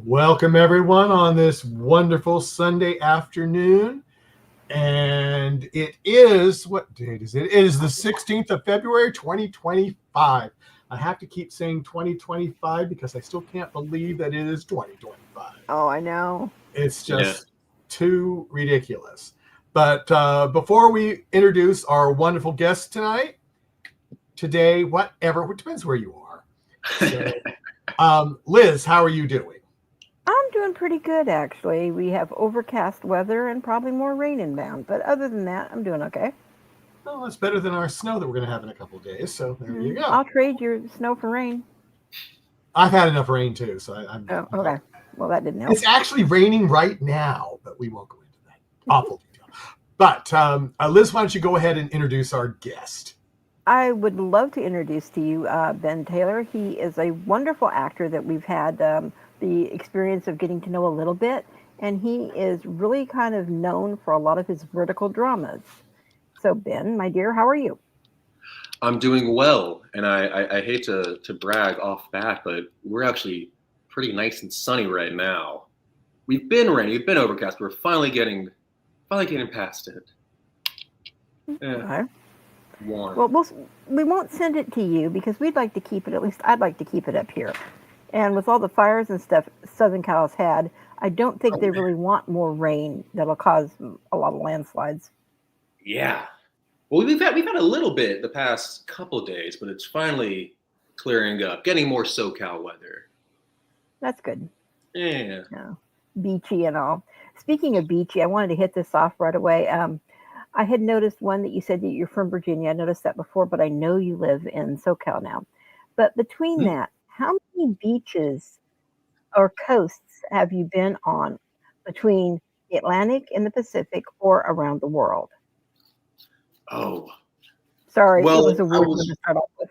Welcome everyone on this wonderful Sunday afternoon. And it is, what date is it? It is the 16th of February, 2025. I have to keep saying 2025 because I still can't believe that it is 2025. Oh, I know. It's just too ridiculous. But before we introduce our wonderful guest today, whatever, it depends where you are. So, Liz, how are you doing? I'm doing pretty good, actually. We have overcast weather and probably more rain inbound. But other than that, I'm doing okay. Well, that's better than our snow that we're going to have in a couple of days. So there you go. I'll trade your snow for rain. I've had enough rain too, so I'm. Oh, okay. Well, that didn't help. It's actually raining right now, but we won't go into that awful detail. But Liz, why don't you go ahead and introduce our guest? I would love to introduce to you Ben Taylor. He is a wonderful actor that we've had the experience of getting to know a little bit, and he is really kind of known for a lot of his vertical dramas. So Ben, my dear, how are you? I'm doing well, and I hate to brag off bat, but we're actually pretty nice and sunny right now. We've been raining, we've been overcast, we're finally getting past it. Yeah. Okay. Warm. Well, we won't send it to you because we'd like to keep it, at least I'd like to keep it up here. And with all the fires and stuff Southern Cal's had, I don't think they really want more rain that'll cause a lot of landslides. Yeah. Well, we've had a little bit the past couple of days, but it's finally clearing up, getting more SoCal weather. That's good. Yeah. Beachy and all. Speaking of beachy, I wanted to hit this off right away. I had noticed one that you said that you're from Virginia. I noticed that before, but I know you live in SoCal now. But between that, how many beaches or coasts have you been on between the Atlantic and the Pacific or around the world? Oh. Sorry, well, it was a weird one to start off with.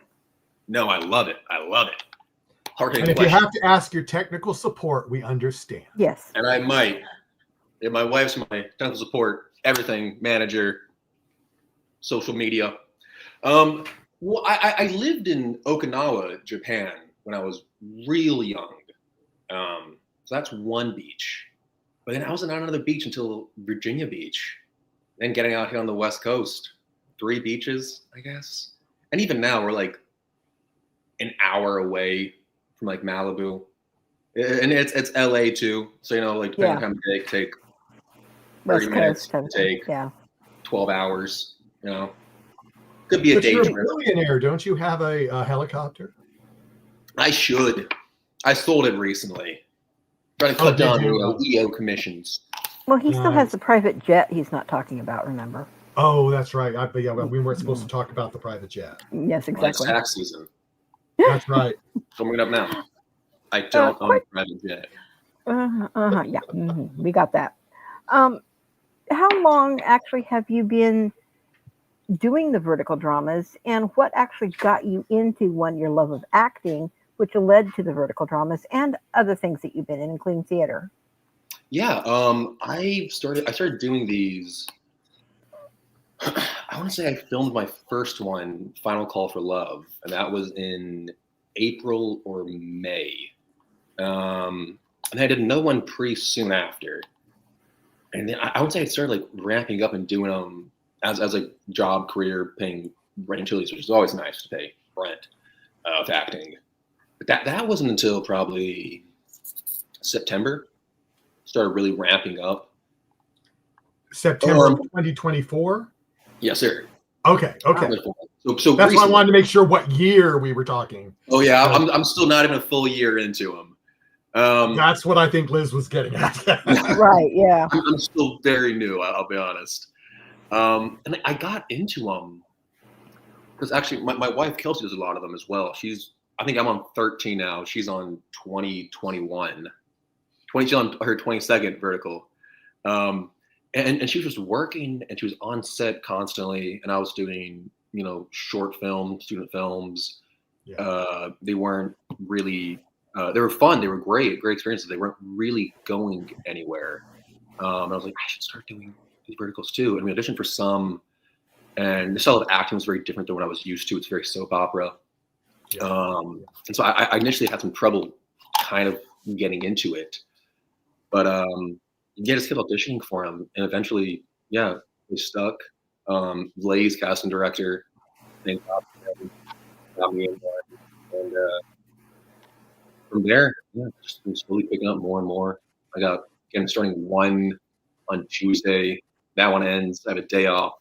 No, I love it. And if you have to ask your technical support, we understand. Yes. And I might. Yeah, my wife's my technical support, everything, manager, social media. Well, I lived in Okinawa, Japan, when I was really young. So that's one beach. But then I wasn't on another beach until Virginia Beach. Then getting out here on the West Coast, 3 beaches, I guess. And even now we're like an hour away from like Malibu. And it's LA too. So, like depending on time of day, take 30 minutes, take 12 hours, Could be a day trip. You're a billionaire. Don't you have a helicopter? I should. I sold it recently. Trying to cut down EO commissions. Well, he still has the private jet he's not talking about, remember? Oh, that's right. We weren't supposed to talk about the private jet. Yes, exactly. It's tax season. That's right. Coming it up now. I don't own a private jet. Yeah, we got that. How long actually have you been doing the vertical dramas, and what actually got you into your love of acting, which led to the vertical dramas and other things that you've been in, including theater? Yeah, I started doing these. I want to say I filmed my first one, Final Call for Love, and that was in April or May. And I did another one pretty soon after. And then I would say I started like ramping up and doing them as a job career, paying rent and utilities, which is always nice to pay rent of acting. But that wasn't until probably September. Started really ramping up. September 2024? Yes, sir. Okay. So that's recently, why I wanted to make sure what year we were talking. Oh yeah, I'm still not even a full year into them. That's what I think Liz was getting at. Right, yeah. I'm still very new, I'll be honest. And I got into them because actually my wife Kelsey does a lot of them as well. I think I'm on 13 now. She's on 21. She's on her 22nd vertical. And she was just working and she was on set constantly. And I was doing, short films, student films. Yeah. They weren't really, they were fun. They were great experiences. They weren't really going anywhere. And I was like, I should start doing these verticals too. And we auditioned for some, and the style of acting was very different than what I was used to. It's very soap opera. Yeah. And so I initially had some trouble kind of getting into it. But yeah, just kept auditioning for them, and eventually, yeah, we stuck. Lay's casting director, thank God for him, got me in there, and from there, yeah, just been slowly picking up more and more. I got again starting one on Tuesday. That one ends. I have a day off,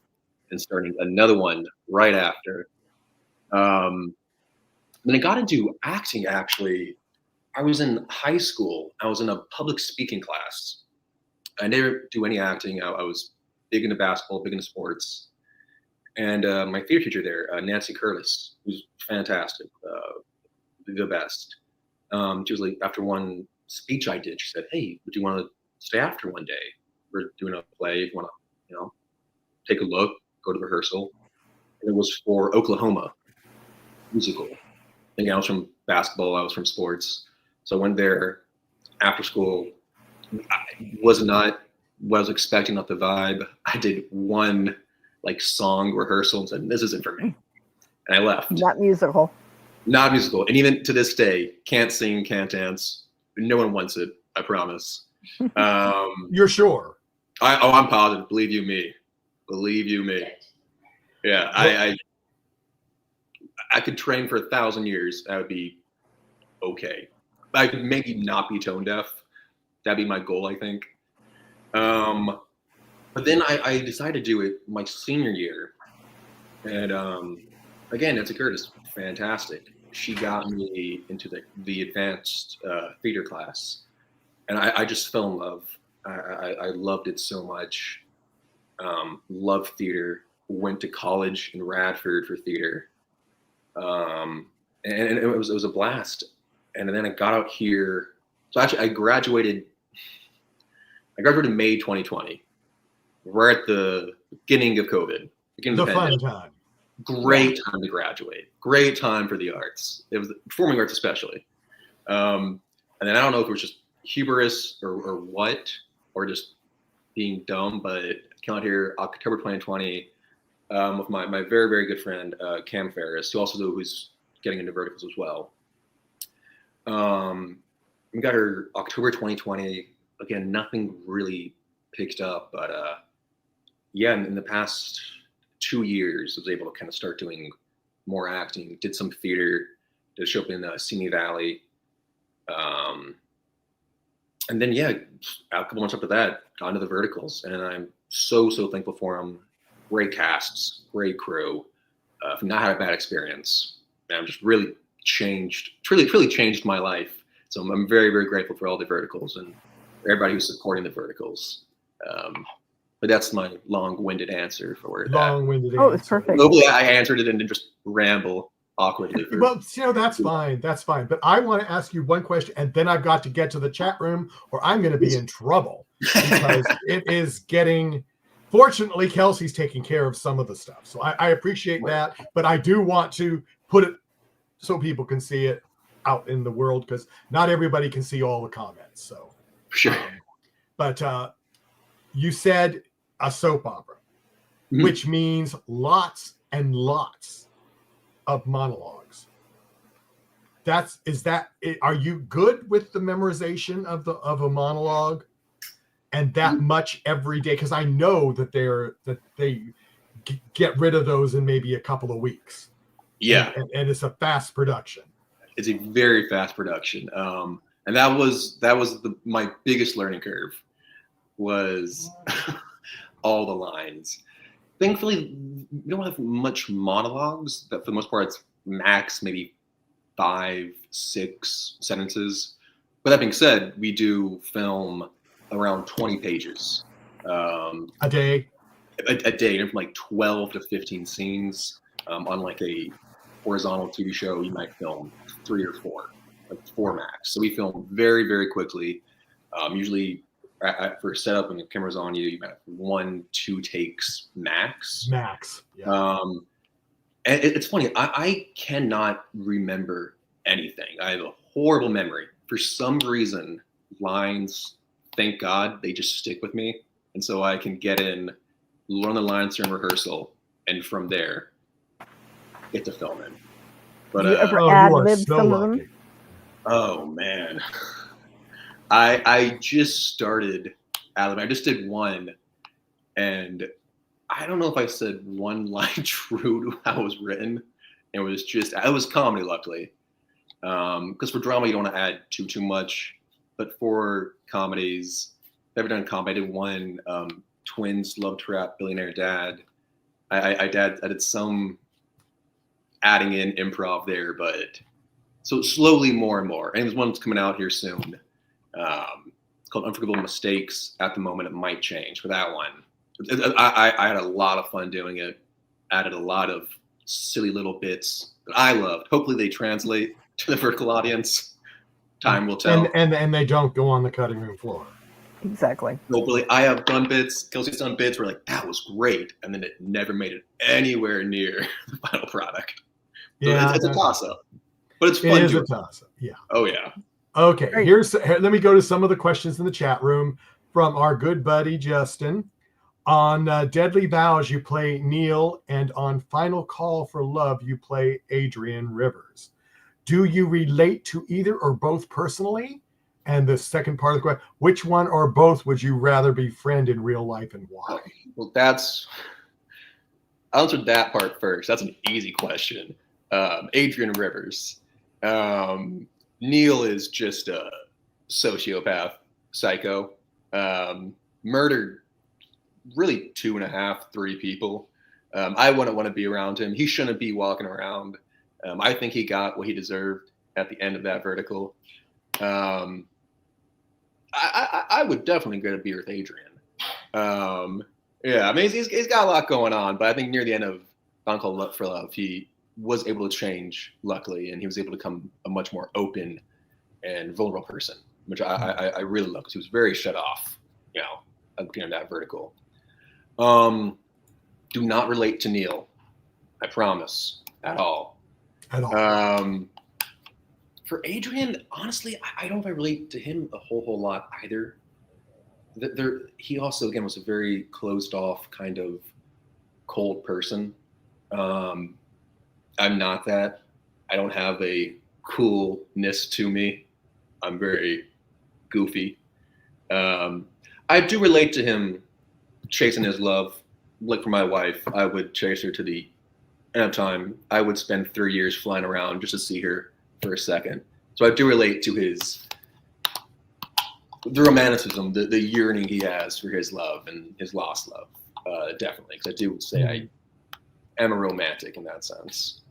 and starting another one right after. Then I got into acting. Actually, I was in high school. I was in a public speaking class. I never do any acting. I was big into basketball, big into sports. And my theater teacher there, Nancy Curtis, who's fantastic, the best. She was like, after one speech I did, she said, "Hey, would you want to stay after one day? We're doing a play. If you want to, take a look, go to rehearsal." And it was for Oklahoma musical. And I was from basketball. I was from sports. So I went there after school. I was not what I was expecting, not the vibe. I did one song rehearsal and said, "This isn't for me." And I left. Not musical. Not musical. And even to this day, can't sing, can't dance. No one wants it, I promise. You're sure? I'm positive. Believe you me. Believe you me. Yeah, I could train for 1,000 years. That would be okay. I could maybe not be tone deaf. That'd be my goal, I think. But then I decided to do it my senior year. And again, Nancy Curtis, fantastic. She got me into the advanced theater class. And I just fell in love. I loved it so much. Loved theater. Went to college in Radford for theater. And it was a blast. And then I got out here. So actually, I graduated May 2020. We're at the beginning of COVID. The fun time. Great time to graduate. Great time for the arts. It was performing arts especially. And then I don't know if it was just hubris or what, or just being dumb, but I came out here October 2020 with my very, very good friend, Cam Ferris, who's getting into verticals as well. We got her October 2020. Again, nothing really picked up, but yeah, in the past 2 years, I was able to kind of start doing more acting. Did some theater. Did a show up in Simi Valley. And then, yeah, a couple months after that, got into the verticals, and I'm so thankful for them. Great casts, great crew. I've not had a bad experience. And I'm just really truly changed my life. So I'm very, very grateful for all the verticals and everybody who's supporting the verticals. But that's my long-winded answer for that. Long-winded answer. Oh, it's perfect. Hopefully I answered it and didn't just ramble awkwardly. Well, that's fine. That's fine. But I want to ask you one question, and then I've got to get to the chat room, or I'm going to be in trouble because it is getting. Fortunately, Kelsey's taking care of some of the stuff, so I appreciate that. But I do want to put it so people can see it out in the world, because not everybody can see all the comments. So sure. But you said a soap opera, which means lots and lots of monologues. Are you good with the memorization of a monologue and that much every day? Because I know that they get rid of those in maybe a couple of weeks. Yeah, and it's a fast production. It's a very fast production, and that was my biggest learning curve was all the lines. Thankfully, we don't have much monologues. That for the most part, it's max maybe 5-6 sentences. But that being said, we do film around 20 pages a day. A day, and from 12 to 15 scenes. On a horizontal TV show, you might film 3 or 4, 4 max. So we film very, very quickly. Usually, for setup when the camera's on you, you might have 1-2 takes max. Max. Yeah. And it's funny. I cannot remember anything. I have a horrible memory. For some reason, lines, thank God, they just stick with me, and so I can get in, learn the lines during rehearsal, and from there, get to filming. But you ever ad-lib so some of them? Oh man, I just started Alabama. I just did one, and I don't know if I said one line true to how it was written. It was comedy, luckily. Because for drama you don't want to add too much, but for comedies, I've never done comedy. I did one twins Love Trap Billionaire Dad. I did some adding in improv there, but so slowly more and more. And there's one that's coming out here soon. It's called Unforgivable Mistakes. At the moment, it might change for that one. I had a lot of fun doing it. Added a lot of silly little bits that I loved. Hopefully they translate to the vertical audience. Time will tell. And they don't go on the cutting room floor. Exactly. Hopefully, I have done bits. Kelsey's done bits where like that was great, and then it never made it anywhere near the final product. So Yeah, it's a toss-up, but it's fun. It is a toss-up. Yeah. Oh yeah. Okay. Let me go to some of the questions in the chat room from our good buddy Justin. On Deadly Vows, you play Neil, and on Final Call for Love, you play Adrian Rivers. Do you relate to either or both personally? And the second part of the question, which one or both would you rather befriend in real life and why? Well, I'll answer that part first. That's an easy question. Adrian Rivers. Neil is just a sociopath, psycho. Murdered really 2.5, 3 people. I wouldn't want to be around him. He shouldn't be walking around. I think he got what he deserved at the end of that vertical. I would definitely get a beer with Adrian. Yeah, I mean, he's got a lot going on, but I think near the end of Final Call for Love, he was able to change, luckily, and he was able to become a much more open and vulnerable person, which I really love because he was very shut off, at the beginning of that vertical. Do not relate to Neil, I promise, at all. At all. For Adrian, honestly, I don't know if I relate to him a whole lot either. He also, again, was a very closed off, kind of cold person. I'm not that. I don't have a coolness to me. I'm very goofy. I do relate to him chasing his love. Like for my wife, I would chase her to the end of time. I would spend 3 years flying around just to see her for a second. So I do relate to the romanticism, the yearning he has for his love and his lost love, definitely. Because I do say I am a romantic in that sense.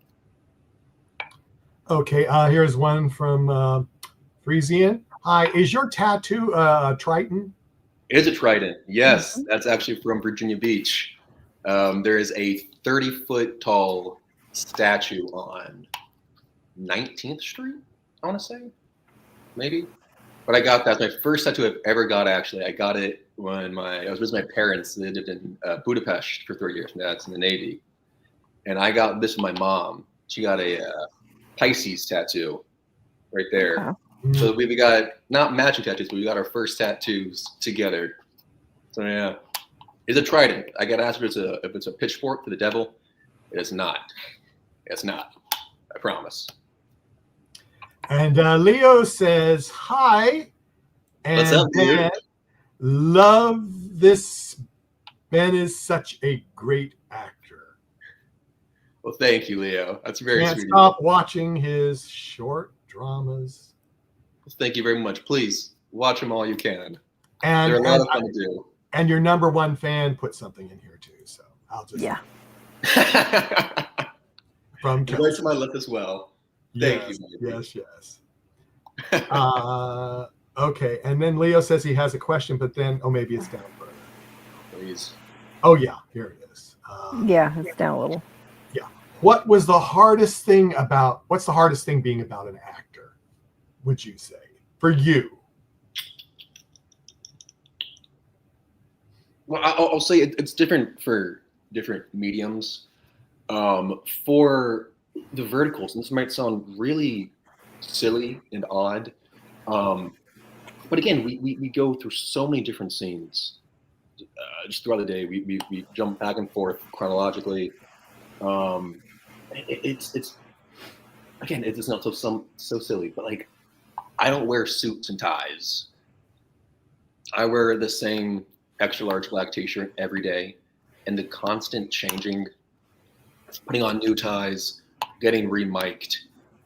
Okay, here's one from Frisian. Hi, is your tattoo Triton? It is a trident. Yes, that's actually from Virginia Beach. There is a 30-foot tall statue on 19th Street, I want to say, maybe. But I got that. My first tattoo I've ever got, actually. I got it when I was with my parents. They lived in Budapest for 3 years. My dad's in the Navy. And I got this with my mom. She got a Pisces tattoo right there. Wow. So we got not matching tattoos, but we got our first tattoos together. So yeah, it's a trident. I got asked if it's a pitchfork for the devil. It is not. It's not. I promise. And Leo says hi. And What's up, dude? Ben, love this. Ben is such a great actor. Well, thank you, Leo. That's very Can't sweet. stop watching his short dramas. Thank you very much. Please watch them all you can. And They're a lot of fun to do. And your number one fan put something in here too. So I'll just from Voice to my lip as well. Thank you. Yes. Okay, and then Leo says he has a question, but then maybe it's down further. Please. Oh yeah, here it is. Yeah, it's down a little. Yeah. What's the hardest thing being about an actor, would you say, for you? Well, I'll say it's different for different mediums. For the verticals, and this might sound really silly and odd, but again, we go through so many different scenes just throughout the day. We jump back and forth chronologically. It's again, it's not so silly, but like I don't wear suits and ties I wear the same extra large black t-shirt every day, and the constant changing, putting on new ties, getting remiked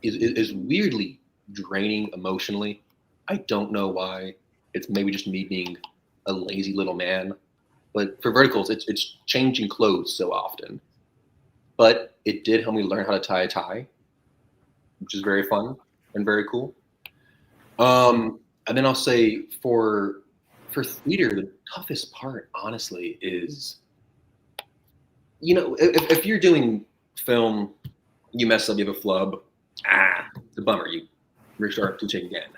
is weirdly draining emotionally. I don't know why. It's maybe just me being a lazy little man. But for verticals, it's changing clothes so often. But it did help me learn how to tie a tie, which is very fun and very cool. And then I'll say for theater, the toughest part, honestly, is if you're doing film, you mess up, you have a flub, it's a bummer. You restart to take again.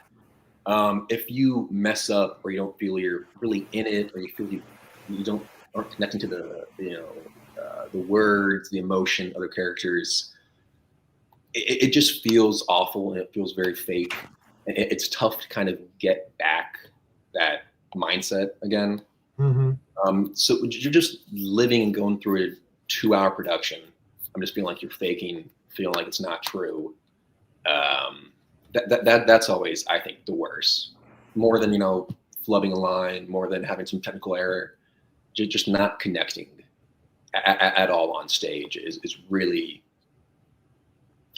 If you mess up or you don't feel you're really in it, or you feel you aren't connecting to the words, the emotion, other characters, it just feels awful and it feels very fake. And it's tough to kind of get back that mindset again. So you're just living and going through a 2-hour production. I'm just feeling like you're faking, feeling like it's not true. That's always, I think, the worst. More than flubbing a line, more than having some technical error, just not connecting at all on stage is really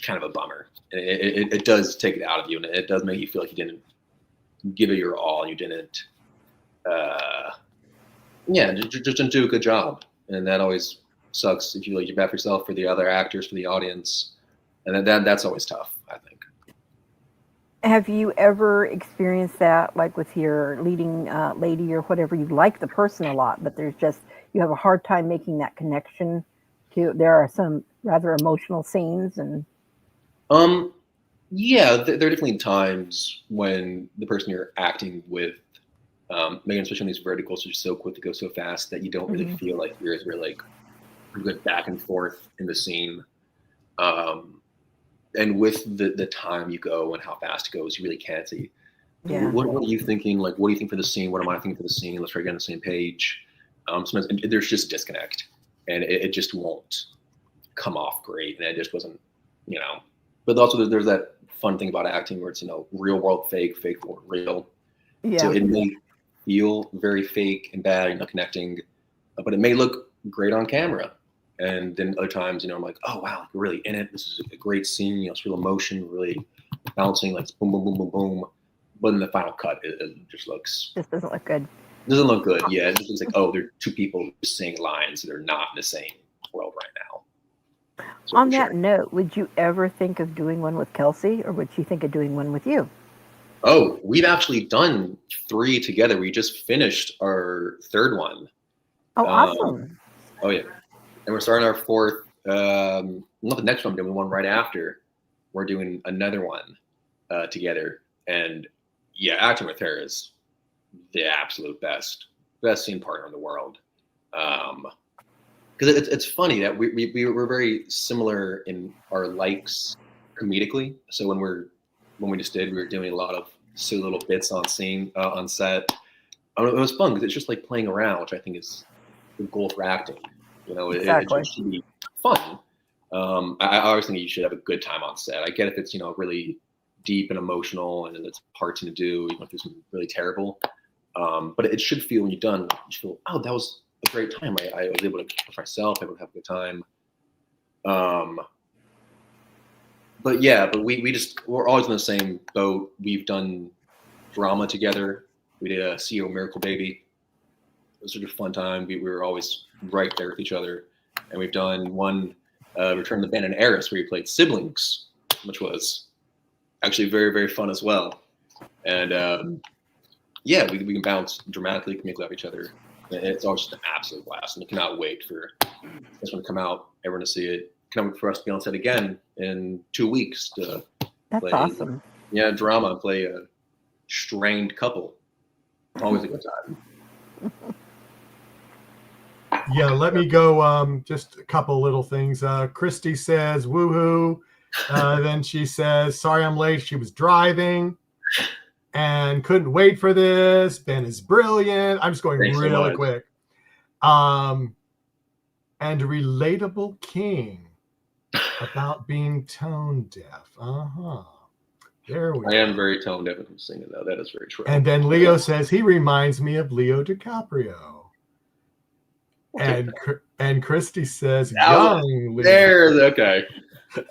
kind of a bummer. It does take it out of you, and it does make you feel like you didn't give it your all. You didn't, just didn't do a good job, and that always sucks. If you feel like you're bad for yourself, for the other actors, for the audience, and that's always tough, I think. Have you ever experienced that, like with your leading lady or whatever? You like the person a lot, but you have a hard time making that connection. There are some rather emotional scenes, and yeah, there are definitely times when the person you're acting with, Megan, especially on these verticals, are just so quick to go so fast that you don't really feel like you're like good back and forth in the scene. And with the time you go and how fast it goes, you really can't see. yeah. What are you thinking? Like, what do you think for the scene? What am I thinking for the scene? Let's try to get on the same page. Sometimes there's just disconnect, and it just won't come off great, and it just wasn't, But also there's that fun thing about acting where it's real world fake, fake world real. Yeah. So it may feel very fake and bad, you're not connecting, but it may look great on camera. And then other times, I'm like, oh wow, we're really in it. This is a great scene. It's real emotion, really bouncing, like boom, boom, boom, boom, boom. But in the final cut, it just doesn't look good. Doesn't look good. Yeah, it just looks like, oh, they're two people saying lines that are not in the same world right now. So on that note, would you ever think of doing one with Kelsey, or would she think of doing one with you? Oh, we've actually done 3 together. We just finished our 3rd one. Oh, awesome. Oh yeah. And we're starting our 4th, not the next one, but the one right after. We're doing another one together. And yeah, acting with her is the absolute best scene partner in the world. Because it's funny that we're very similar in our likes comedically. So when we just we were doing a lot of silly little bits on scene, on set. It was fun because it's just like playing around, which I think is the goal for acting. Exactly. It should be fun. I always think you should have a good time on set. I get if it's really deep and emotional and it's hard to do, even if it's really terrible. But it should feel when you're done, you should feel, oh, that was a great time. I was able to push myself, able to have a good time. But yeah, we're always in the same boat. We've done drama together. We did a CEO Miracle Baby. It was such a fun time. We were always right there with each other. And we've done one, Return of the Abandoned Heiress, where we played siblings, which was actually very, very fun as well. And yeah, we can bounce dramatically, comedically off each other. It's always just an absolute blast. And I cannot wait for this one to come out, everyone to see it. Can't wait for us to be on set again in 2 weeks to That's awesome. Yeah, drama, play a strained couple. Always a good time. Yeah, let me go. Just a couple little things. Christy says, woohoo. Then she says, sorry I'm late. She was driving and couldn't wait for this. Ben is brilliant. I'm just going really quick. And a relatable king about being tone deaf. There we I go. am very tone deaf in singing, though. That is very true. And then Leo says he reminds me of Leo DiCaprio. And Christy says young Leo. There's okay.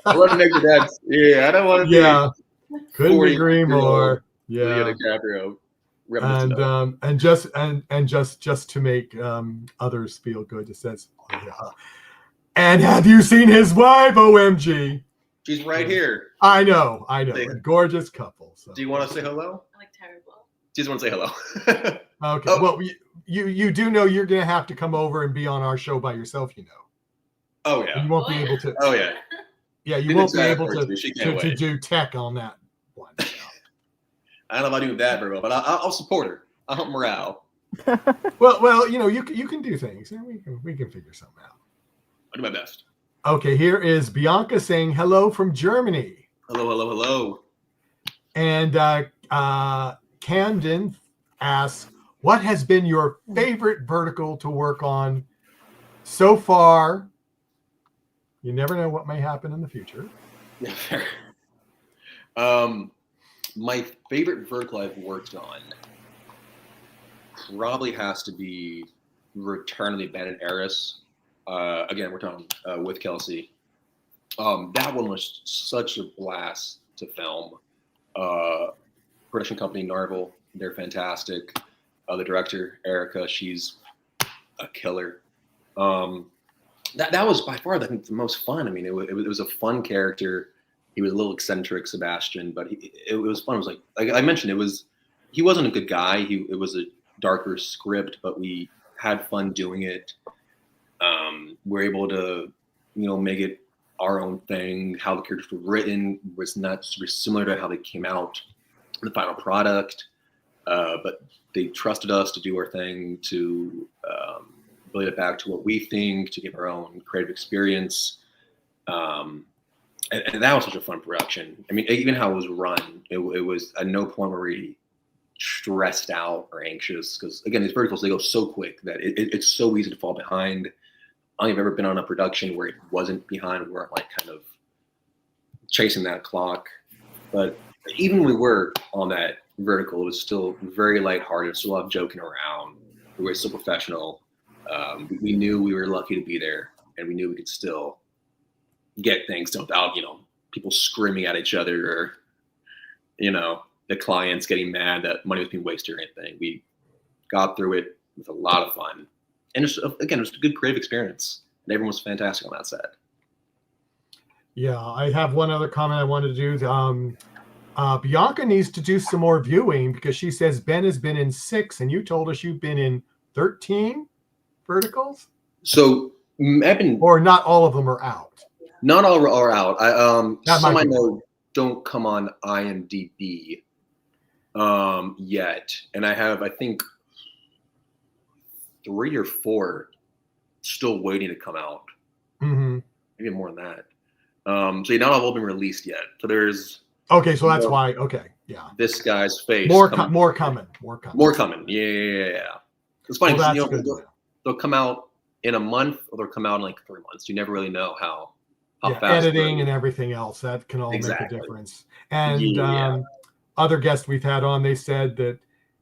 I want to make the dad. Yeah, I don't want to Yeah, be couldn't 40 agree more. Leo Yeah. DiCaprio. And just to make others feel good, it says, oh, yeah. And have you seen his wife? OMG. She's right here. I know. A gorgeous couple. So. Do you want to say hello? I like terrible. She just want to say hello. Okay. Oh. Well, you do know you're gonna have to come over and be on our show by yourself. You know. Oh yeah. You won't be able to. Oh yeah. Yeah, you won't be able to do tech on that one. You know? I don't know if I do that very well, but I'll support her. I'll help morale. Well, you know, you can do things, and we can figure something out. I'll do my best. Okay, here is Bianca saying hello from Germany. Hello. And Camden asks, what has been your favorite vertical to work on so far? You never know what may happen in the future. Yeah, fair. My favorite vertical I've worked on probably has to be Return of the Abandoned Heiress. Again, we're talking with Kelsey. That one was such a blast to film. Production company Narvel, they're fantastic. The director Erica, she's a killer. That was by far the most fun. I mean, it was a fun character. He was a little eccentric, Sebastian, but it was fun. It was like I mentioned, he wasn't a good guy. It was a darker script, but we had fun doing it. We're able to, make it our own thing. How the characters were written was not super similar to how they came out in the final product, but they trusted us to do our thing, to relate it back to what we think, to give our own creative experience. And that was such a fun production. I mean, even how it was run, it was at no point were we stressed out or anxious, because again, these verticals, they go so quick that it's so easy to fall behind. I don't think I've ever been on a production where it wasn't behind, where I'm like kind of chasing that clock. But even when we were on that vertical, it was still very lighthearted, still a lot of joking around. We were still professional. We knew we were lucky to be there, and we knew we could still get things done without, people screaming at each other, or, the clients getting mad that money was being wasted or anything. We got through it with a lot of fun. And it was a good creative experience. And everyone was fantastic on that set. Yeah, I have one other comment I wanted to do. Bianca needs to do some more viewing, because she says Ben has been in 6, and you told us you've been in 13 verticals. So I've been, or not all of them are out. Not all are out. Some I know don't come on IMDb yet, and I have, I think, 3 or 4 still waiting to come out. Mm-hmm. Maybe more than that. So not all have been released yet. So there's so that's why. Okay, yeah. This guy's face. More coming. Yeah. It's funny. Well, they'll come out in a month, or they'll come out in like 3 months. You never really know how fast. Editing and everything else, that can all make a difference. And other guests we've had on, they said that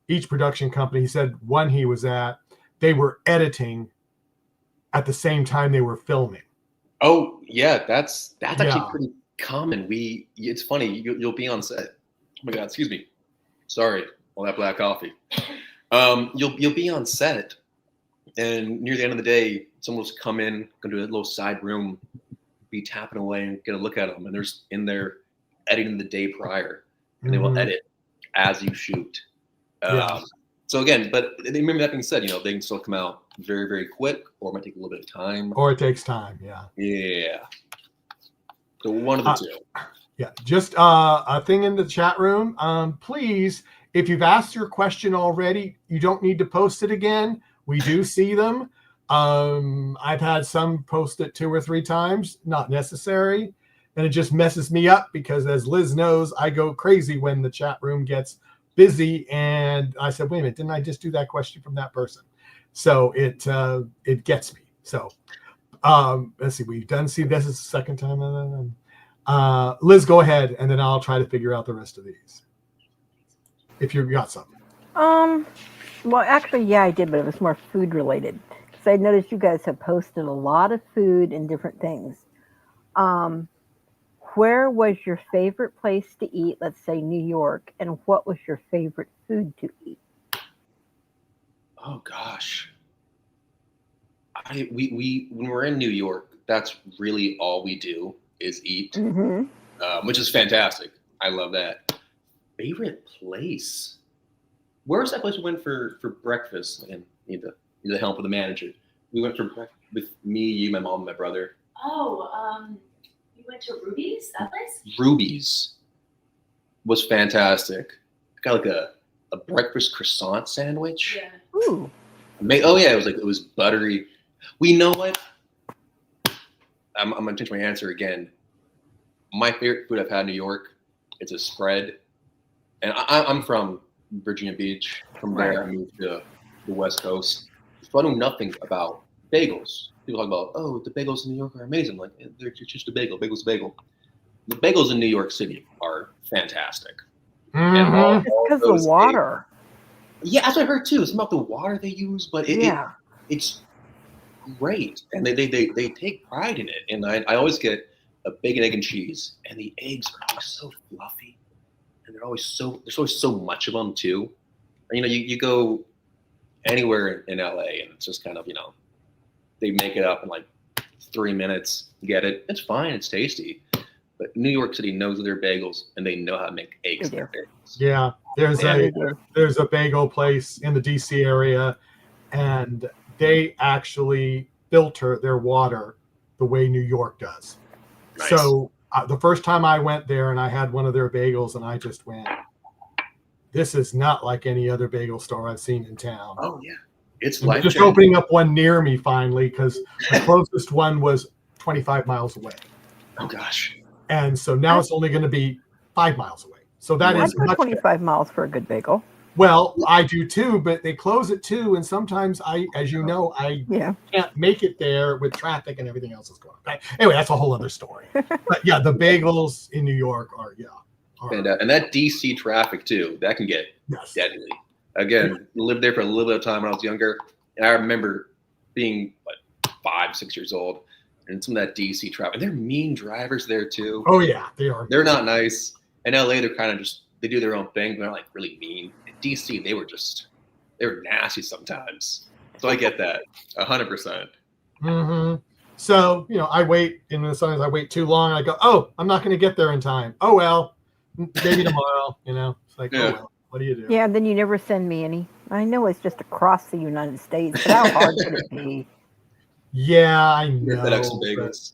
each production company, he said one he was at, they were editing at the same time they were filming. Oh yeah, that's actually pretty common. It's funny, you'll be on set. Oh my God, excuse me. Sorry, all that black coffee. You'll be on set, and near the end of the day, someone will come in, go to a little side room, be tapping away and get a look at them, and they're in there editing the day prior, and they will edit as you shoot. So again, but remember, that being said, they can still come out very, very quick, or it might take a little bit of time. Or it takes time, Yeah. So one of the two. Yeah, just a thing in the chat room. Please, if you've asked your question already, you don't need to post it again. We do see them. I've had some post it 2 or 3 times, not necessary. And it just messes me up, because as Liz knows, I go crazy when the chat room gets busy. And I said, wait a minute, didn't I just do that question from that person? So it gets me. So let's see, we've done, this is the second time. Liz, go ahead, and then I'll try to figure out the rest of these. If you've got something. Well, actually, yeah, I did, but it was more food related. Because I noticed you guys have posted a lot of food and different things. Where was your favorite place to eat? Let's say New York, and what was your favorite food to eat? Oh gosh, we when we're in New York, that's really all we do is eat, which is fantastic. I love that. Favorite place? Where's that place we went for breakfast? Again, need the help of the manager. We went for breakfast with me, you, my mom, and my brother. Oh, you went to Ruby's, that place? Ruby's was fantastic. Got like a breakfast croissant sandwich. Yeah. Ooh. Oh yeah, it was buttery. We know what? I'm gonna change my answer again. My favorite food I've had in New York, it's a spread. And I'm from Virginia Beach. From there, I moved to the West Coast. So I know nothing about bagels. People talk about, oh, the bagels in New York are amazing. Like, they're just a bagel. Bagel's a bagel. The bagels in New York City are fantastic. It's because of the water. Yeah, that's what I heard too. It's about the water they use, but it's great. And they take pride in it. And I always get a bacon, egg, and cheese. And the eggs are always so fluffy. And there's always so much of them too. And, you go anywhere in LA and it's just kind of, they make it up in like 3 minutes, get it. It's fine, it's tasty. But New York City knows their bagels and they know how to make eggs in their bagels. Yeah, there's a bagel place in the DC area, and they actually filter their water the way New York does. Nice. So the first time I went there and I had one of their bagels, and I just went, this is not like any other bagel store I've seen in town. Oh yeah, it's like just opening up one near me finally, because the closest one was 25 miles away. Oh gosh. And so now it's only going to be 5 miles away. So that is much 25 better. Miles for a good bagel. Well, I do too, but they close at 2, and sometimes as you know, I can't make it there with traffic and everything else is going on. Anyway, that's a whole other story. But yeah, the bagels in New York are and that DC traffic too, that can get deadly. Again, lived there for a little bit of time when I was younger, and I remember being 5, 6 years old, and some of that DC traffic. And they're mean drivers there too. Oh yeah, they are. They're not nice. In LA, they're kind of they do their own thing. They're like really mean. In DC, they were nasty sometimes. So I get that 100%. So I wait, and sometimes I wait too long. I go, oh, I'm not going to get there in time. Oh well, maybe tomorrow. It's like, oh well, what do you do? Yeah, then you never send me any. I know it's just across the United States, but how hard could it be? Yeah, I know. Bagels.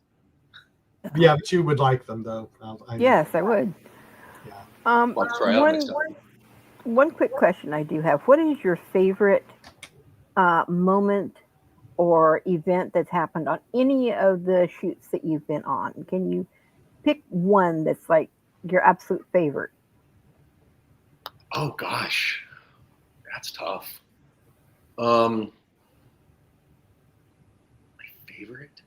Yeah, but you would like them though. Yes, I would. One quick question I do have. What is your favorite moment or event that's happened on any of the shoots that you've been on? Can you pick one that's like your absolute favorite? Oh gosh, that's tough. My favorite?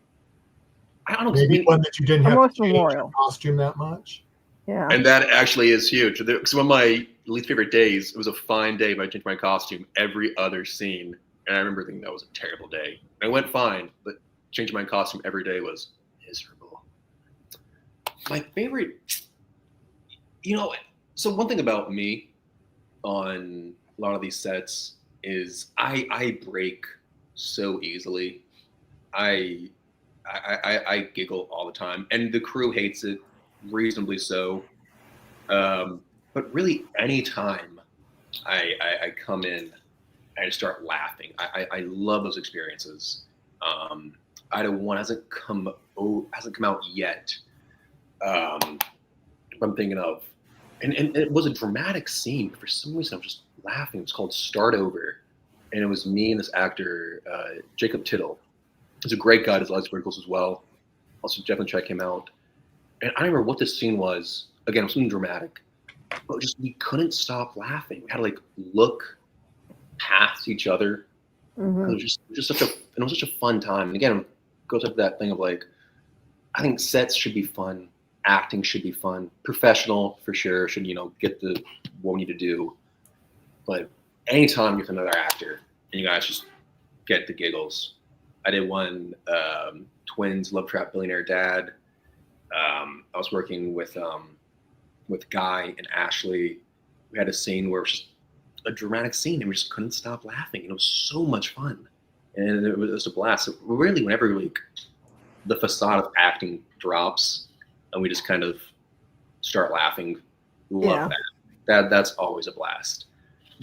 I don't know. Maybe one that you didn't have to change your costume that much. Yeah. And that actually is huge. Because one of my least favorite days, it was a fine day, but I changed my costume every other scene. And I remember thinking that was a terrible day. And it went fine, but changing my costume every day was miserable. My favorite, so one thing about me on a lot of these sets is I break so easily. I giggle all the time, and the crew hates it, reasonably so. But really, anytime I come in and I start laughing, I love those experiences. Item 1 hasn't come out yet. I'm thinking of, and it was a dramatic scene, but for some reason I'm just laughing. It's called Start Over, and it was me and this actor, Jacob Tittle. He's a great guy. Does lots of verticals as well. Also, definitely check him out. And I don't remember what this scene was. Again, it was something dramatic, but we couldn't stop laughing. We had to look past each other. It was just such a fun time. And again, it goes up to that thing of I think sets should be fun. acting should be fun. Professional for sure. Should, get what we need to do. But anytime you're with another actor and you guys just get the giggles. I did one, Twins, Love Trap Billionaire Dad. I was working with Guy and Ashley. We had a scene where it was just a dramatic scene and we just couldn't stop laughing. And it was so much fun. And it was a blast. So really, whenever the facade of acting drops and we just kind of start laughing, love that. That's always a blast.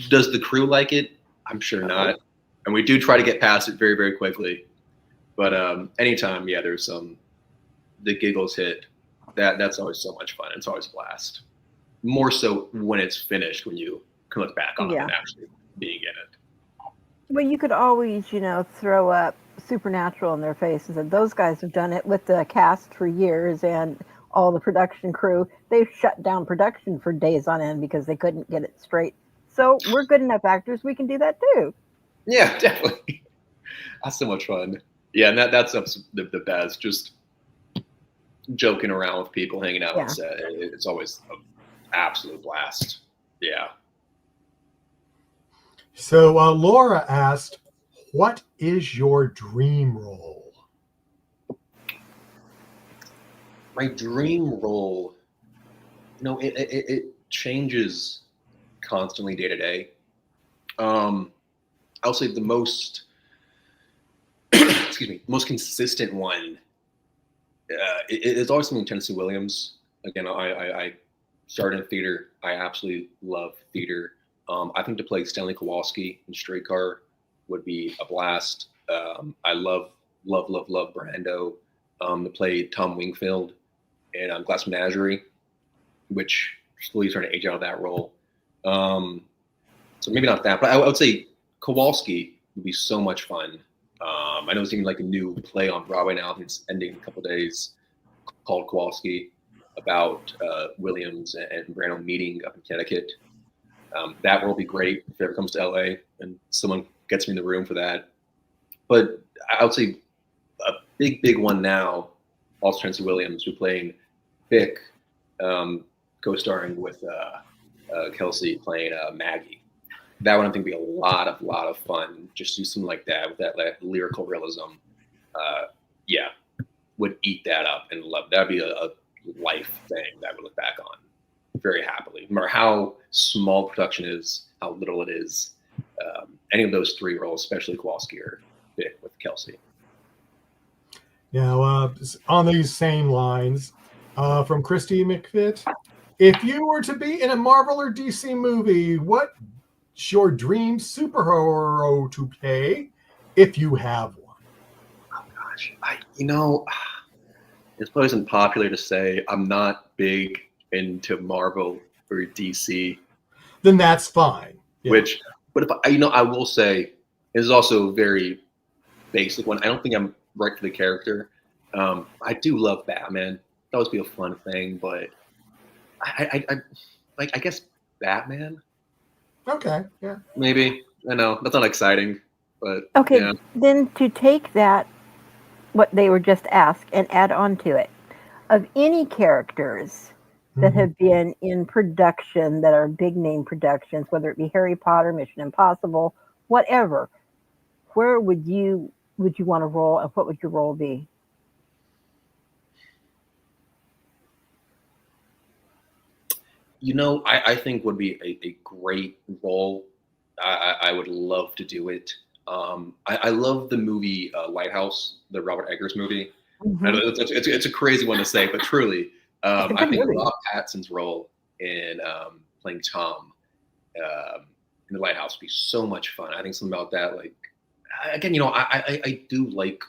Does the crew like it? I'm sure not. And we do try to get past it very, very quickly. But anytime, there's the giggles hit, that's always so much fun. It's always a blast. More so when it's finished, when you can look back on it and actually being in it. Well, you could always, throw up Supernatural in their faces, and those guys have done it with the cast for years and all the production crew. They've shut down production for days on end because they couldn't get it straight. So we're good enough actors; we can do that too. Yeah, definitely. That's so much fun. Yeah, and that's the best. Just joking around with people, hanging out on set. It's always an absolute blast. Yeah. So Laura asked, what is your dream role? My dream role, it changes constantly day to day. I'll say the most, most consistent one it's always something Tennessee Williams. Again, I started in theater. I absolutely love theater. I think to play Stanley Kowalski in Streetcar would be a blast. I love Brando. To play Tom Wingfield in Glass Menagerie, which slowly starting to age out of that role. So maybe not that, but I would say Kowalski would be so much fun. I know there's even a new play on Broadway now. I think it's ending in a couple of days, called Kowalski, about Williams and Brando meeting up in Connecticut. That will be great if it ever comes to LA and someone gets me in the room for that. But I would say a big one now, also Tennessee Williams, who playing Vic, co-starring with Kelsey playing Maggie. That one I think would be a lot of fun. Just do something like that with that lyrical realism. Would eat that up and love. That'd be a life thing that I would look back on very happily. No matter how small production is, how little it is, any of those three roles, especially Kowalski or Vic with Kelsey. Now, on these same lines, from Christy McFitt, if you were to be in a Marvel or DC movie, what's your dream superhero to play if you have one? Oh gosh, it's probably isn't popular to say. I'm not big into Marvel or DC. Then that's fine. Yeah. But if I will say, this is also a very basic one. I don't think I'm right for the character. I do love Batman. That would be a fun thing, but I guess Batman. Okay. Yeah. Maybe. I know that's not exciting, but okay. Yeah. Then to take that, what they were just asked, and add on to it, of any characters that have been in production that are big name productions, whether it be Harry Potter, Mission Impossible, whatever, where would you want to roll, and what would your role be? I think would be a great role. I would love to do it. I love the movie Lighthouse, the Robert Eggers movie. I know it's a crazy one to say, but truly, I think Rob Pattinson's role in playing Tom in the Lighthouse would be so much fun. I think something about that, again, I do like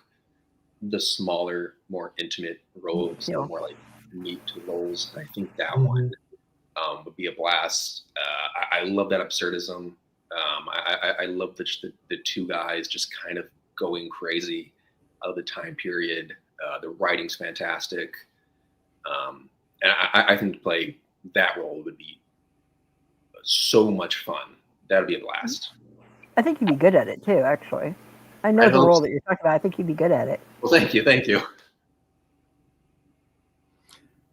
the smaller, more intimate roles, the more neat roles. I think that one would be a blast. I love that absurdism. I love the two guys just kind of going crazy of the time period. The writing's fantastic. And I think to play that role would be so much fun. That would be a blast. I think you'd be good at it too, actually. I know the role that you're talking about. I think you'd be good at it. Well, thank you.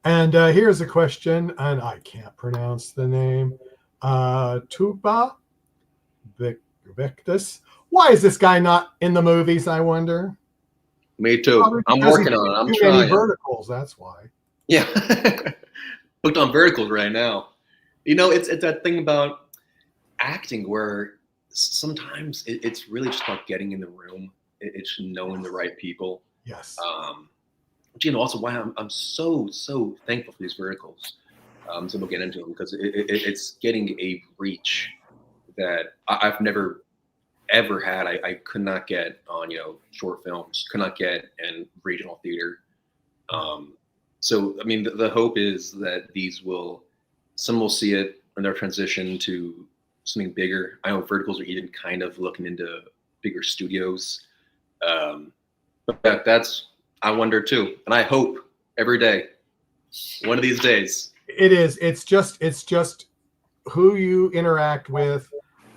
And here's a question, and I can't pronounce the name. Tuba Victus. Why is this guy not in the movies, I wonder? Me too. Probably I'm because working he on it. I'm did too many trying. verticals, that's why. Yeah. Booked on verticals right now. You know, it's that thing about acting where sometimes it's really just about getting in the room. It's knowing the right people. Yes. But, you know, also why I'm so thankful for these verticals. So we'll get into them because it's getting a reach that I've never ever had. I could not get on, you know, short films, could not get in regional theater. So, I mean, the hope is that some will see it in their transition to something bigger. I know verticals are even kind of looking into bigger studios. But that's, I wonder too. And I hope every day, one of these days. It is. It's just who you interact with,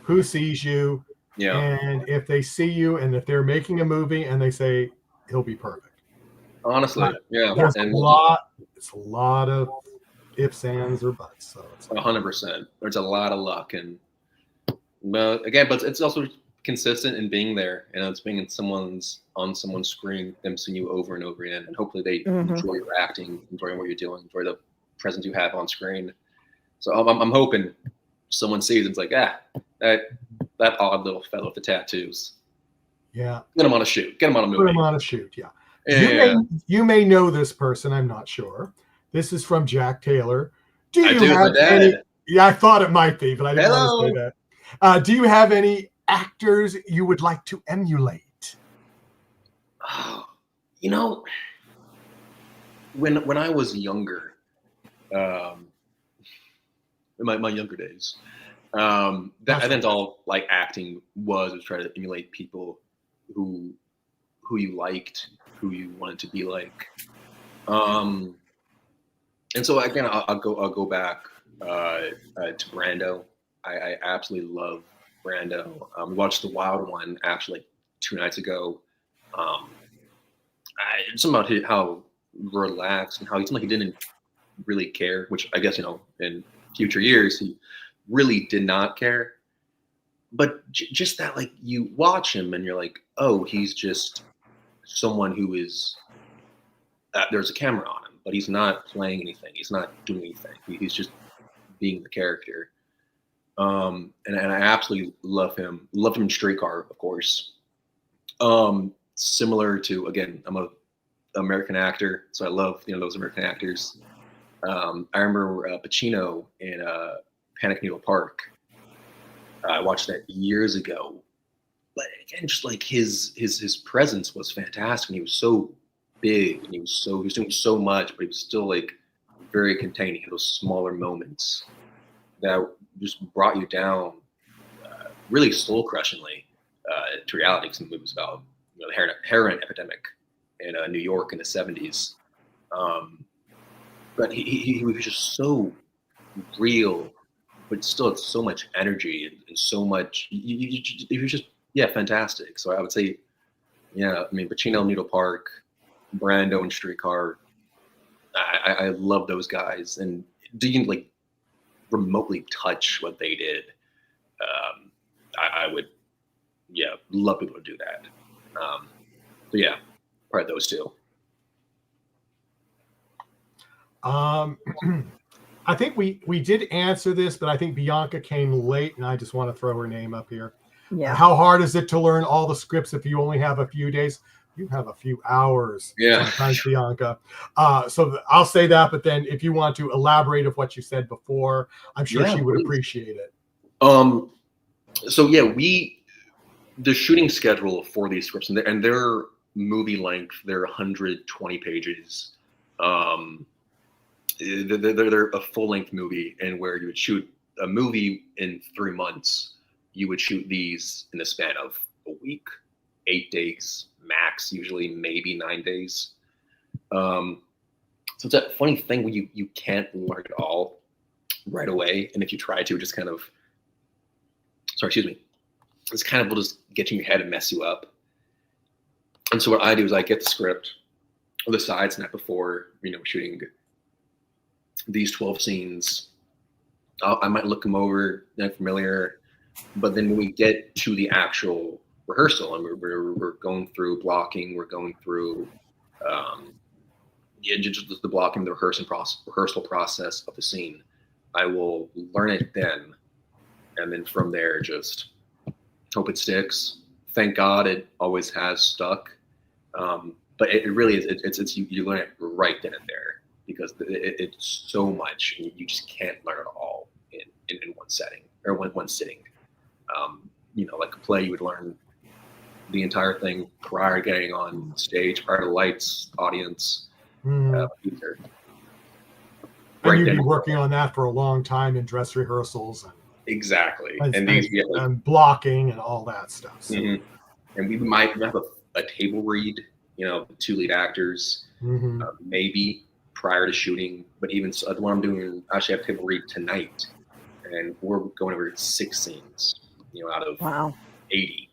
who sees you. Yeah. And if they see you and if they're making a movie and they say he'll be perfect. Honestly, yeah. There's it's a lot of ifs, ands, or buts. So it's 100%. There's a lot of luck, and again, but it's also consistent in being there, and it's being on someone's screen, them seeing you over and over again, and hopefully they enjoy your acting, enjoy what you're doing, enjoy the presence you have on screen. So I'm hoping someone sees it's like, that odd little fellow with the tattoos. Yeah. Get him on a shoot. Get him on a movie. Put him on a shoot. Yeah. Yeah. You may know this person. I'm not sure. This is from Jack Taylor. I do have any? Yeah, I thought it might be, but I didn't want to say that. Do you have any actors you would like to emulate? Oh, you know, when I was younger, in my younger days, I think all like acting was try to emulate people who you liked, who you wanted to be like. And so again, I'll go back to Brando. I absolutely love Brando. We watched The Wild One actually 2 nights ago. Something about how relaxed and how he seemed like he didn't really care, which I guess, you know, in future years he really did not care. But just that, like, you watch him and you're like, oh, he's just someone who is there's a camera on him, but he's not playing anything. He's not doing anything. He's just being the character. And I absolutely love him. Loved him in Streetcar, of course. Similar to, again, I'm a American actor, so I love, you know, those American actors. I remember Pacino in Panic Needle Park. I watched that years ago, but again, just like his presence was fantastic. And he was so big, and he was doing so much, but he was still like very contained. He had those smaller moments that just brought you down, really soul crushingly, to reality. Because the movie was about, you know, the heroin epidemic in New York in the 70s. But he was just so real, but still had so much energy and so much. He was just, yeah, fantastic. So I would say, yeah, I mean, Pacino, Needle Park, Brando, and Streetcar. I love those guys, and didn't like remotely touch what they did. I would, yeah, love people to do that. So yeah, probably those two. I think we did answer this, but I think Bianca came late, and I just want to throw her name up here. Yeah. How hard is it to learn all the scripts if you only have a few days? You have a few hours. Yeah. Sometimes, Bianca. So I'll say that, but then if you want to elaborate of what you said before, I'm sure she would appreciate it. So yeah, the shooting schedule for these scripts, and they're movie length. They're 120 pages. They're a full length movie, and where you would shoot a movie in 3 months, you would shoot these in the span of a week, 8 days max, usually maybe 9 days. So it's that funny thing where you can't learn it all right away, and if you try to, just kind of, this kind of will just get in your head and mess you up. And so what I do is I get the script or the sides night before, you know, shooting these 12 scenes. I might look them over, they're familiar, but then when we get to the actual rehearsal and we're going through blocking, we're going through just the blocking, the rehearsal process of the scene, I will learn it then, and then from there just hope it sticks. Thank God it always has stuck, but it really is. It's you learn it right then and there because it's so much, and you just can't learn it all in one setting or one sitting. Like a play, you would learn the entire thing prior to getting on stage, prior to lights, audience. And you'd be working on that for a long time in dress rehearsals. Exactly. And blocking and all that stuff. So. Mm-hmm. And we might have a table read, the two lead actors, maybe prior to shooting. But even so, the one I'm doing, I actually have a table read tonight. And we're going over 6 scenes, out of 80.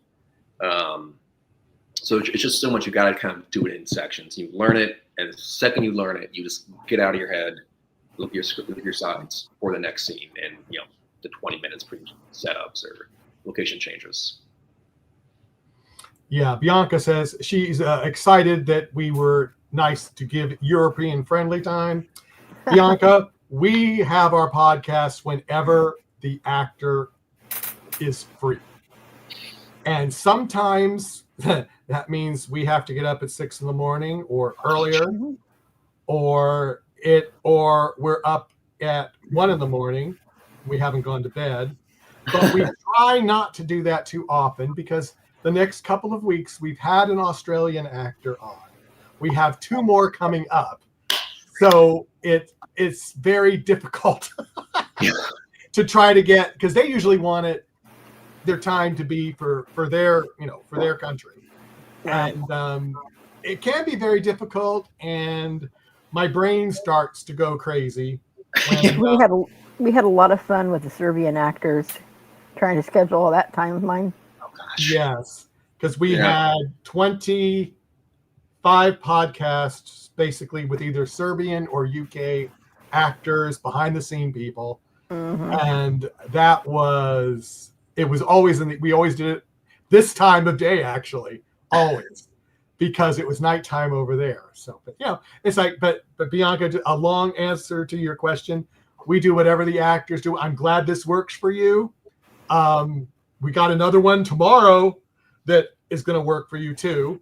So it's just so much. You got to kind of do it in sections. You learn it, and the second you learn it, you just get out of your head, look at your script, look at your sides for the next scene, and the 20 minutes between setups or location changes. Yeah, Bianca says she's excited that we were nice to give European friendly time. Bianca, we have our podcast whenever the actor is free. And sometimes that means we have to get up at 6 a.m. or earlier, or we're up at 1 a.m. We haven't gone to bed, but we try not to do that too often because the next couple of weeks we've had an Australian actor on. We have 2 more coming up, so it's very difficult to try to get, because they usually want their time to be for their country, and it can be very difficult, and my brain starts to go crazy. We had a lot of fun with the Serbian actors trying to schedule all that time of mine. Oh gosh. Yes, because we had 25 podcasts basically with either Serbian or UK actors, behind the scene people, and it was always we always did it this time of day, actually, always, because it was nighttime over there. So, but it's like, but Bianca, a long answer to your question. We do whatever the actors do. I'm glad this works for you. We got another one tomorrow that is going to work for you too.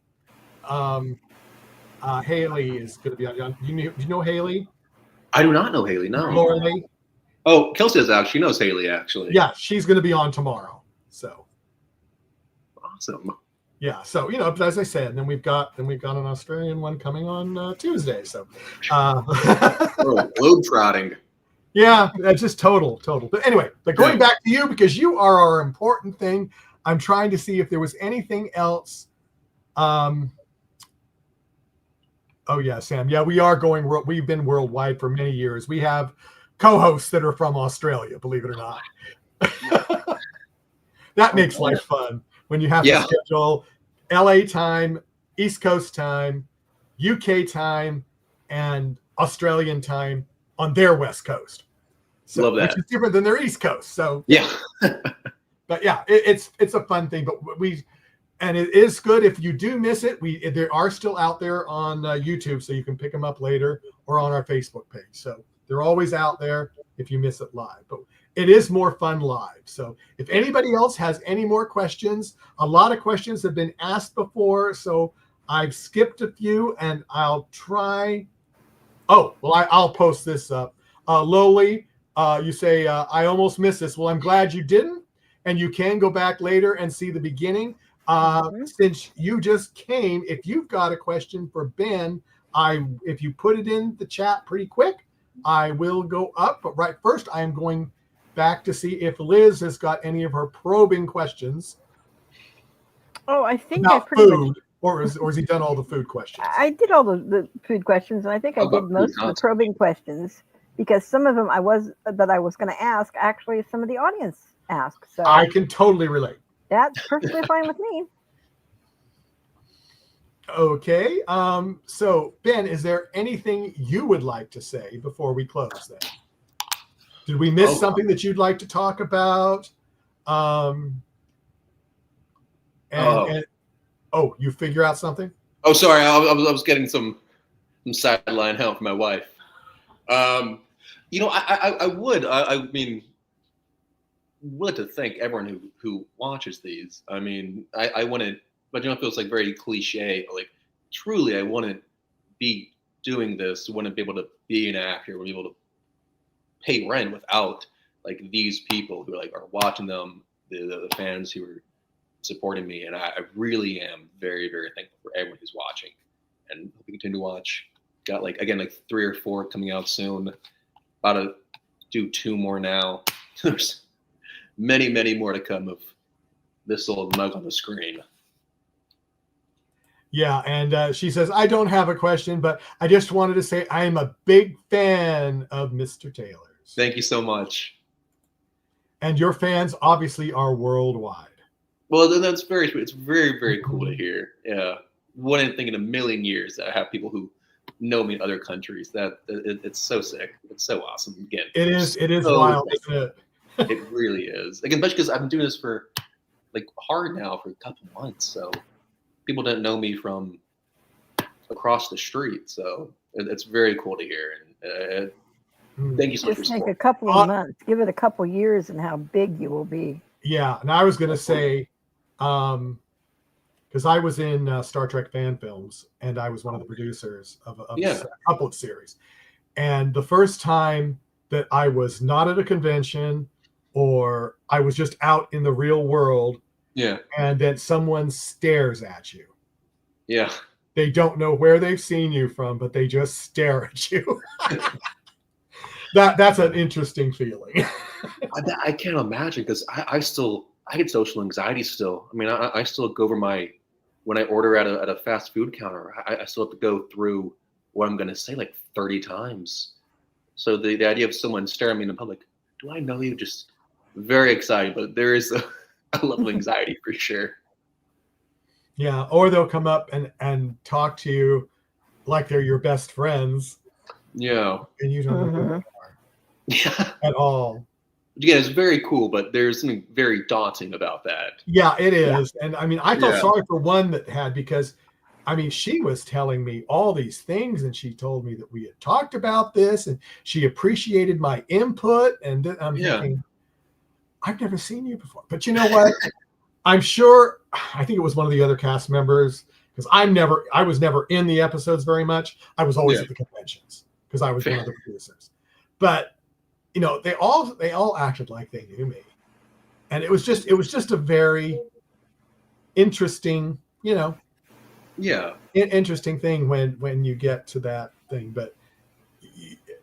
Haley is going to be on. You know Haley? I do not know Haley. No. Haley. Oh, Kelsey does actually. She knows Haley actually. Yeah, she's going to be on tomorrow. So awesome. Yeah, so as I said, then we've got an Australian one coming on Tuesday. So globe trotting. Yeah, that's just total. But anyway, going back to you, because you are our important thing. I'm trying to see if there was anything else. Oh yeah, Sam. Yeah, we are going. We've been worldwide for many years. We have co-hosts that are from Australia. Believe it or not, that makes life fun when you have to schedule LA time, East Coast time, UK time, and Australian time on their West Coast. So, love that. Which is different than their East Coast. So yeah. But yeah, it's a fun thing. But and it is good if you do miss it. They are still out there on YouTube, so you can pick them up later, or on our Facebook page. So they're always out there if you miss it live. But it is more fun live. So if anybody else has any more questions, a lot of questions have been asked before, so I've skipped a few, and I'll try. Oh, well, I'll post this up. Lowly, you say, I almost missed this. Well, I'm glad you didn't, and you can go back later and see the beginning. Since you just came, if you've got a question for Ben, if you put it in the chat pretty quick, I will go up. But right first, I am going back to see if Liz has got any of her probing questions. Oh, I think about I pretty food, much... or has he done all the food questions? I did all the food questions, and I think I did most of the probing questions, because some of them I was going to ask, actually some of the audience asked. So I can totally relate. That's perfectly fine with me. Okay. So Ben, is there anything you would like to say before we close then? Did we miss something that you'd like to talk about? And oh, you figure out something? Oh, sorry. I was getting some sideline help from my wife. You know, I would. I mean, would to thank everyone who watches these. I mean, I want to, but you know, it feels like very cliche. But like, truly, I want to be doing this. Want to be able to be an actor. Want to be able to pay rent without like these people who like are watching them, the fans who are supporting me, and I really am very, very thankful for everyone who's watching, and hope you continue to watch. Got like again like 3 or 4 coming out soon. About to do 2 more now. There's many, many more to come of this old mug on the screen. Yeah, and she says, I don't have a question, but I just wanted to say I am a big fan of Mr. Taylor's. Thank you so much. And your fans obviously are worldwide. Well, that's very sweet. It's very, very cool to hear. Yeah, wouldn't think in a million years that I have people who know me in other countries. It's so sick. It's so awesome. Again, it is wild, isn't it? It really is. Again, especially because I've been doing this for like hard now for a couple months, so people didn't know me from across the street. So it's very cool to hear. And thank you so much. Just take a couple of months, give it a couple years, and how big you will be. Yeah, and I was going to say, because I was in Star Trek fan films, and I was one of the producers of a couple of series. And the first time that I was not at a convention, or I was just out in the real world, and then someone stares at you. Yeah. They don't know where they've seen you from, but they just stare at you. That's an interesting feeling. I can't imagine, because I get social anxiety still. I mean, I still go over when I order at a fast food counter, I still have to go through what I'm going to say like 30 times. So the idea of someone staring at me in the public, do I know you? Just very excited, but there is a level of anxiety for sure. Yeah, or they'll come up and talk to you like they're your best friends. Yeah. And you don't know who they are at all. Again, it's very cool, but there's something very daunting about that. Yeah, it is. Yeah. And I mean, I felt sorry for one that had, because I mean, she was telling me all these things, and she told me that we had talked about this, and she appreciated my input. And I'm thinking, I've never seen you before. But you know what? I'm sure, I think it was one of the other cast members, because I was never in the episodes very much. I was always at the conventions because I was one of the producers. But you know, they all acted like they knew me, and it was just a very interesting, you know, interesting thing when you get to that thing. But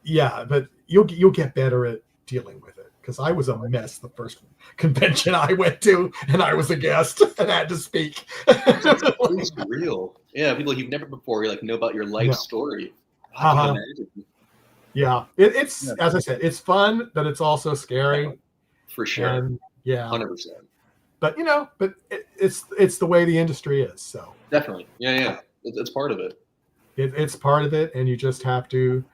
yeah, but you'll get better at dealing with it, because I was a mess the first convention I went to, and I was a guest and had to speak. It's real. Yeah, people you've never before know about your life story. I can imagine. Yeah, it's as I said, it's fun, but it's also scary. For sure. And 100%. But you know, it's the way the industry is. So definitely, yeah, it's part of it. It's part of it, and you just have to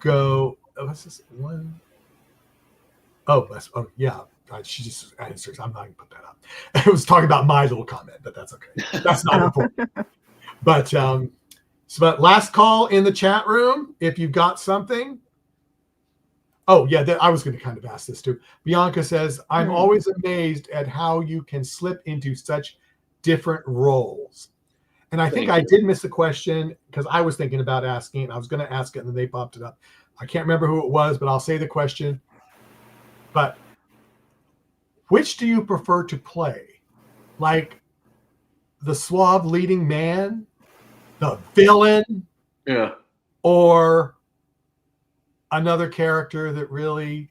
go. What's this one? Yeah. She just answers. I'm not gonna put that up. I was talking about my little comment, but that's okay. That's not important. But but last call in the chat room, if you've got something. Oh, yeah, I was going to kind of ask this too. Bianca says, I'm always amazed at how you can slip into such different roles. And I think I did miss the question, because I was thinking about asking it. I was going to ask it, and then they popped it up. I can't remember who it was, but I'll say the question. But which do you prefer to play? Like the suave leading man, the villain, or another character that really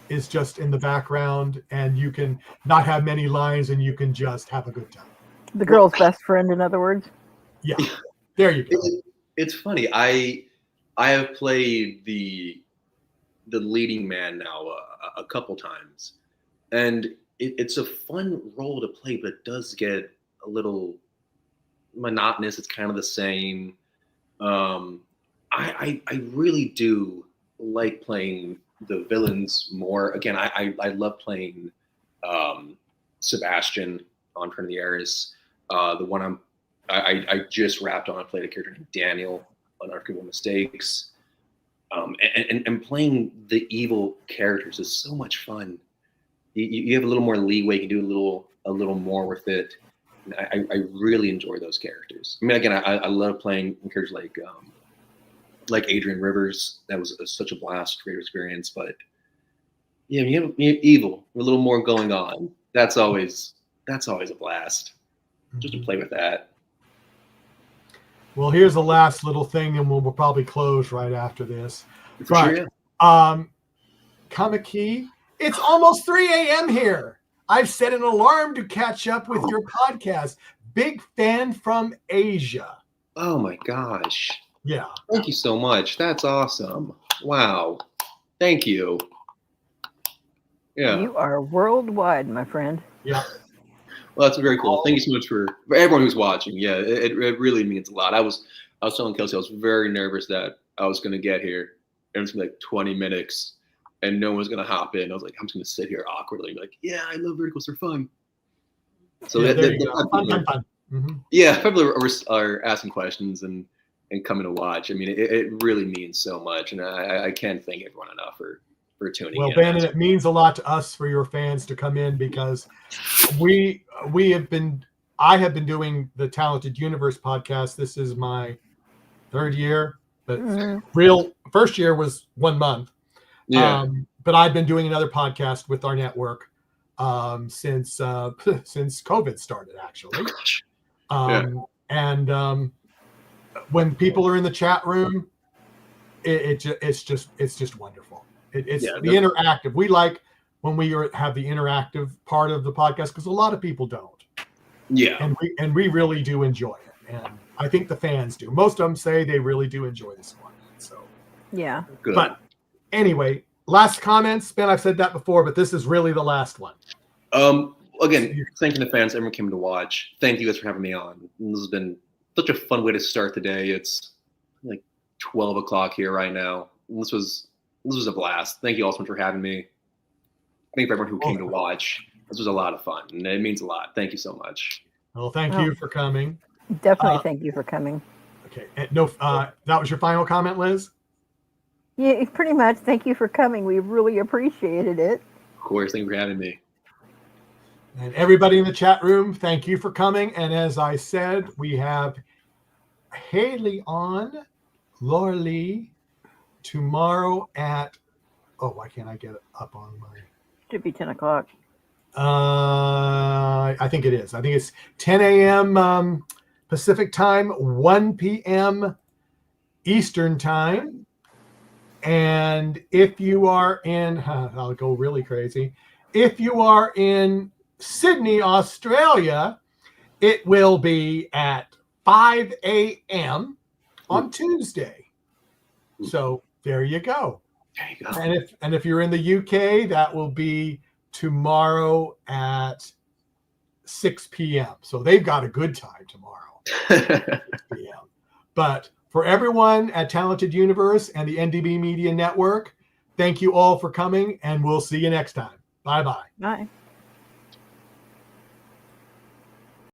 is just in the background, and you can not have many lines and you can just have a good time? The girl's best friend, in other words. Yeah, there you go. It's funny. I have played the leading man now a couple times, and it's a fun role to play, but it does get a little monotonous. It's kind of the same. I really do like playing the villains more. Again, I love playing Sebastian on Abandoned Heiress. The one I just wrapped on, I played a character named Daniel on Unforgivable Mistakes. And playing the evil characters is so much fun. You have a little more leeway, you can do a little more with it. And I really enjoy those characters. I mean, again, I love playing characters like Adrian Rivers. That was such a blast, great experience. But yeah, you have evil, a little more going on. That's always a blast, just to play with that. Well, here's the last little thing, and we'll probably close right after this. For sure, yeah. Kamaki, it's almost 3 a.m. here. I've set an alarm to catch up with your podcast. Big fan from Asia. Oh my gosh. Yeah. Thank you so much. That's awesome. Wow. Thank you. Yeah. You are worldwide, my friend. Yeah. Well, that's very cool. Thank you so much for everyone who's watching. Yeah, it really means a lot. I was telling Kelsey, I was very nervous that I was going to get here. It was going to be like 20 minutes and no one was going to hop in. I was like, I'm just going to sit here awkwardly. Like, yeah, I love verticals. They're fun. So yeah, fun. Mm-hmm. Yeah, people are asking questions and coming to watch. I mean, it really means so much. And I can't thank everyone enough for tuning in. Well, Ben, and it means a lot to us for your fans to come in, because I have been doing the Talented Universe podcast. This is my 3rd year, but real first year was 1 month. Yeah. But I've been doing another podcast with our network since COVID started, actually. And when people are in the chat room, it's just wonderful. It's the interactive. We like when we have the interactive part of the podcast, because a lot of people don't. Yeah. And we really do enjoy it. And I think the fans do. Most of them say they really do enjoy this one. So yeah. Good. But anyway, last comments. Ben, I've said that before, but this is really the last one. Again, thanking the fans, everyone came to watch. Thank you guys for having me on. This has been such a fun way to start the day. It's like 12 o'clock here right now. This was a blast. Thank you all so much for having me. Thank you for everyone who came to watch. This was a lot of fun, and it means a lot. Thank you so much. Well, thank you for coming. Definitely thank you for coming. Okay. That was your final comment, Liz? Yeah, pretty much. Thank you for coming. We really appreciated it. Of course. Thank you for having me. And everybody in the chat room, thank you for coming. And as I said, we have Haley on, Laura Lee, tomorrow at, why can't I get it up on my... Should be 10 o'clock. I think it is. I think it's 10 a.m. Pacific time, 1 p.m. Eastern time. And if you are in, I'll go really crazy. If you are in Sydney, Australia, it will be at 5 a.m. on Tuesday. So there you go. There you go. And if you're in the UK, that will be tomorrow at 6 p.m. So they've got a good time tomorrow. 6 p.m. But for everyone at Talented Universe and the NDB Media Network, thank you all for coming, and we'll see you next time. Bye-bye. Bye.